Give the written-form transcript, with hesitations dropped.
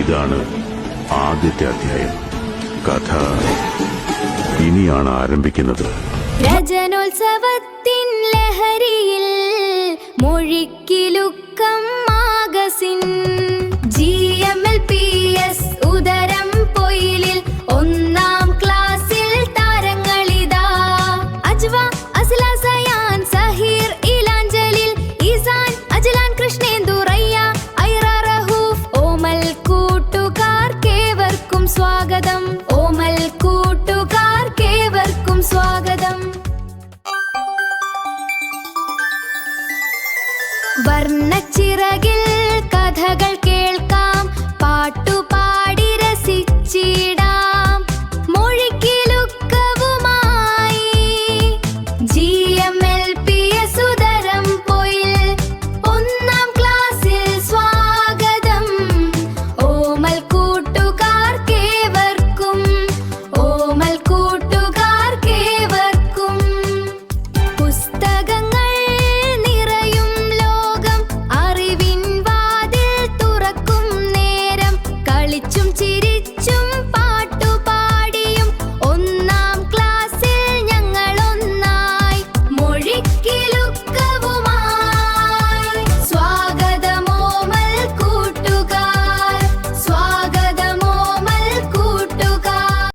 ഇതാണ് ആദ്യത്തെ അധ്യായം. കഥ ഇനിയാണ് ആരംഭിക്കുന്നത്. രജനോത്സവത്തിൻ ലഹരിയിൽ മൊഴിക്കിലുക്കം മാഗസിൻ GMLPS ഉദരം പൊയിലിൽ ഒന്നാം ക്ലാസ്സിൽ താരങ്ങളിതാ. അജ്വ, അസ്ല, സയാൻ, സഹീർ, ഇലാഞ്ചലിൽ, ഈസാൻ, അജ്ലാൻ, കൃഷ്ണേന്ദു, റയ്യ, ഐറ, റഹൂഫ്. ഓമൽ കൂട്ടുകാർക്കേവർക്കും സ്വാഗതം. ഓമൽ കൂട്ടുകാർക്കേവർക്കും സ്വാഗതം. വർണ്ണച്ചിറകിൽ കഥകൾ കേൾക്കാം, പാട്ടുപാടി രസിച്ചിടാം. മൊഴിക്കിലുക്കവുമായി GMLPS ഉദരം പൊയിൽ ഒന്നാം ക്ലാസ്സിൽ സ്വാഗതം. ഓമൽ കൂട്ടുകാർക്കേവർക്കും, ഓമൽ കൂട്ടുകാർക്കേവർക്കും. പുസ്തകങ്ങൾ നിറയും ലോകം, അറിവിൻ വാതിൽ തുറക്കും നേരം. കളിച്ചും ചിരിച്ചും